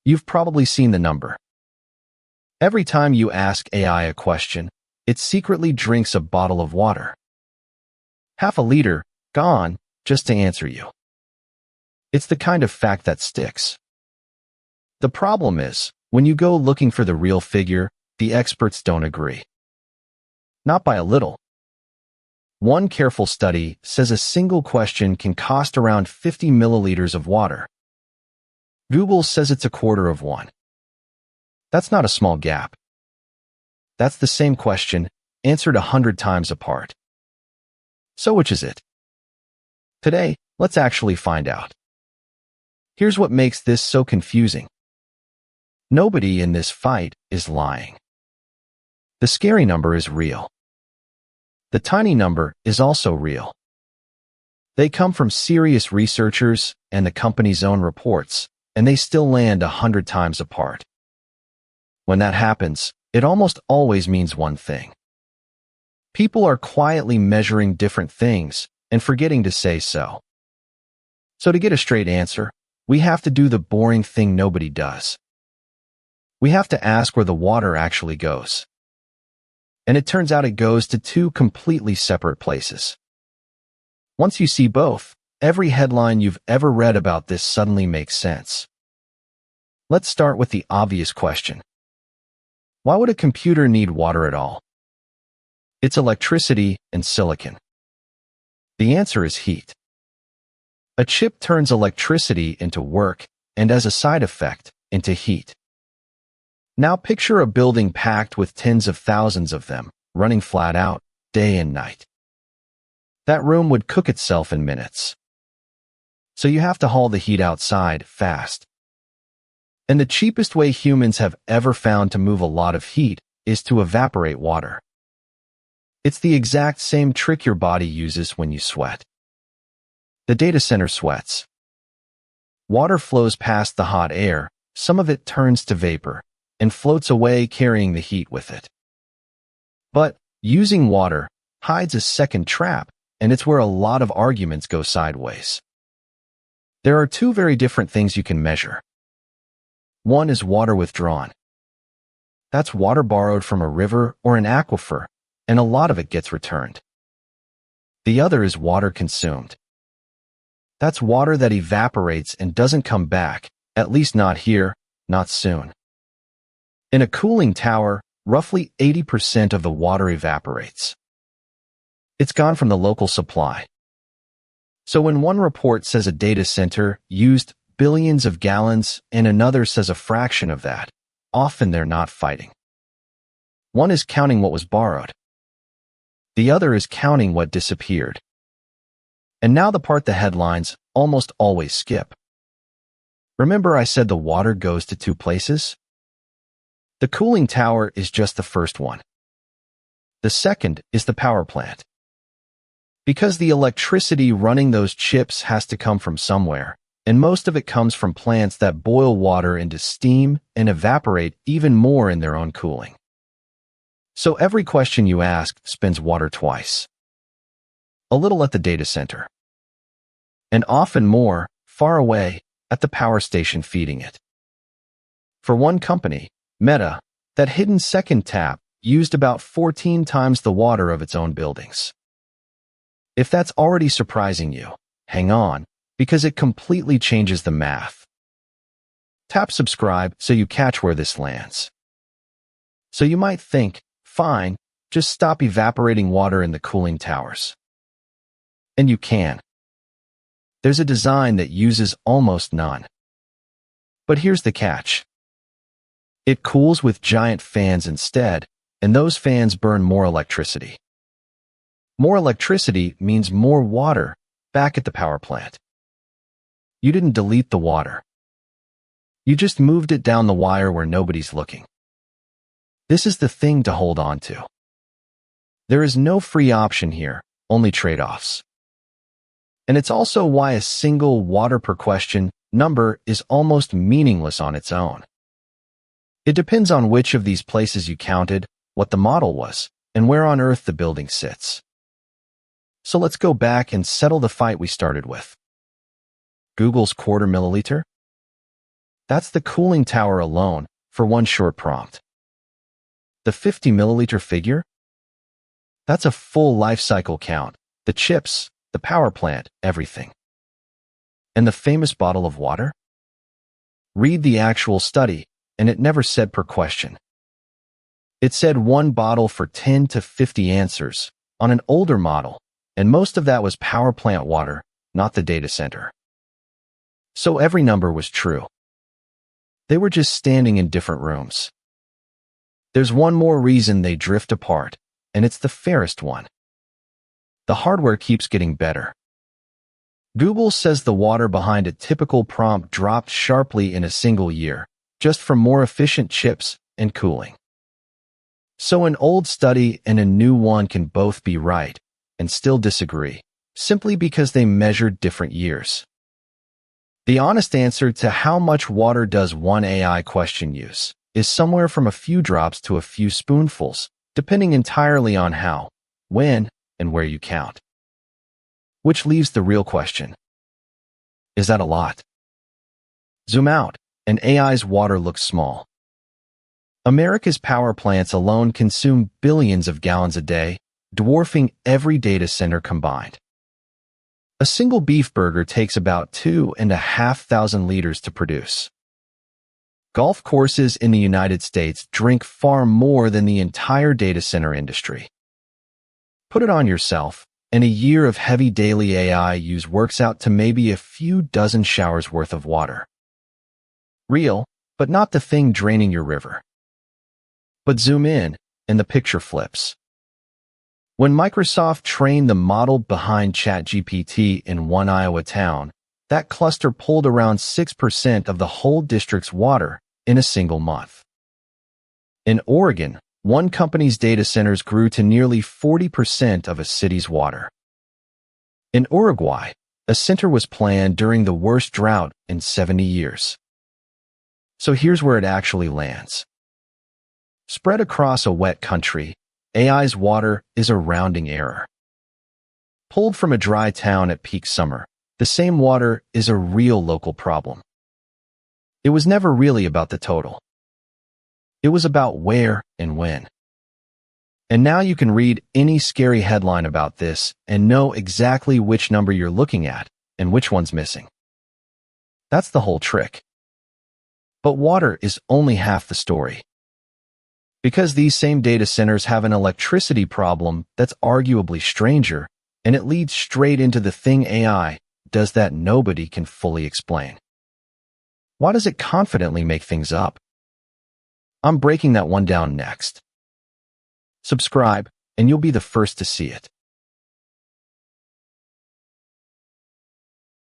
You've probably seen the number. Every time you ask AI a question, it secretly drinks a bottle of water. Half a liter, gone, just to answer you. It's the kind of fact that sticks. The problem is, when you go looking for the real figure, the experts don't agree. Not by a little. One careful study says a single question can cost around 50 milliliters of water. Google says it's a quarter of one. That's not a small gap. That's the same question, answered 100 times apart. So which is it? Today, let's actually find out. Here's what makes this so confusing. Nobody in this fight is lying. The scary number is real. The tiny number is also real. They come from serious researchers and the company's own reports, and they still land 100 times apart. When that happens, it almost always means one thing. People are quietly measuring different things and forgetting to say so. So to get a straight answer, we have to do the boring thing nobody does. We have to ask where the water actually goes. And it turns out it goes to two completely separate places. Once you see both, every headline you've ever read about this suddenly makes sense. Let's start with the obvious question. Why would a computer need water at all? It's electricity and silicon. The answer is heat. A chip turns electricity into work, and as a side effect, into heat. Now picture a building packed with tens of thousands of them, running flat out, day and night. That room would cook itself in minutes. So you have to haul the heat outside fast. And the cheapest way humans have ever found to move a lot of heat is to evaporate water. It's the exact same trick your body uses when you sweat. The data center sweats. Water flows past the hot air, some of it turns to vapor, and floats away carrying the heat with it. But using water hides a second trap, and it's where a lot of arguments go sideways. There are two very different things you can measure. One is water withdrawn. That's water borrowed from a river or an aquifer, and a lot of it gets returned. The other is water consumed. That's water that evaporates and doesn't come back, at least not here, not soon. In a cooling tower, roughly 80% of the water evaporates. It's gone from the local supply. So when one report says a data center used billions of gallons and another says a fraction of that, often they're not fighting. One is counting what was borrowed. The other is counting what disappeared. And now the part the headlines almost always skip. Remember I said the water goes to two places? The cooling tower is just the first one. The second is the power plant. Because the electricity running those chips has to come from somewhere, and most of it comes from plants that boil water into steam and evaporate even more in their own cooling. So every question you ask spends water twice. A little at the data center. And often more, far away, at the power station feeding it. For one company, Meta, that hidden second tap used about 14 times the water of its own buildings. If that's already surprising you, hang on, because it completely changes the math. Tap subscribe so you catch where this lands. So you might think, fine, just stop evaporating water in the cooling towers. And you can. There's a design that uses almost none. But here's the catch. It cools with giant fans instead, and those fans burn more electricity. More electricity means more water back at the power plant. You didn't delete the water. You just moved it down the wire where nobody's looking. This is the thing to hold on to. There is no free option here, only trade-offs. And it's also why a single water per question number is almost meaningless on its own. It depends on which of these places you counted, what the model was, and where on earth the building sits. So let's go back and settle the fight we started with. Google's quarter milliliter? That's the cooling tower alone for one short prompt. The 50 milliliter figure? That's a full life cycle count. The chips, the power plant, everything. And the famous bottle of water? Read the actual study, and it never said per question. It said one bottle for 10 to 50 answers on an older model, and most of that was power plant water, not the data center. So every number was true. They were just standing in different rooms. There's one more reason they drift apart, and it's the fairest one. The hardware keeps getting better. Google says the water behind a typical prompt dropped sharply in a single year, just from more efficient chips and cooling. So an old study and a new one can both be right and still disagree, simply because they measured different years. The honest answer to how much water does one AI question use is somewhere from a few drops to a few spoonfuls, depending entirely on how, when, and where you count. Which leaves the real question. Is that a lot? Zoom out, and AI's water looks small. America's power plants alone consume billions of gallons a day, dwarfing every data center combined. A single beef burger takes about 2,500 liters to produce. Golf courses in the United States drink far more than the entire data center industry. Put it on yourself, and a year of heavy daily AI use works out to maybe a few dozen showers worth of water. Real, but not the thing draining your river. But zoom in, and the picture flips. When Microsoft trained the model behind ChatGPT in one Iowa town, that cluster pulled around 6% of the whole district's water in a single month. In Oregon, one company's data centers grew to nearly 40% of a city's water. In Uruguay, a center was planned during the worst drought in 70 years. So here's where it actually lands. Spread across a wet country, AI's water is a rounding error. Pulled from a dry town at peak summer, the same water is a real local problem. It was never really about the total. It was about where and when. And now you can read any scary headline about this and know exactly which number you're looking at and which one's missing. That's the whole trick. But water is only half the story. Because these same data centers have an electricity problem that's arguably stranger, and it leads straight into the thing AI does that nobody can fully explain. Why does it confidently make things up? I'm breaking that one down next. Subscribe, and you'll be the first to see it.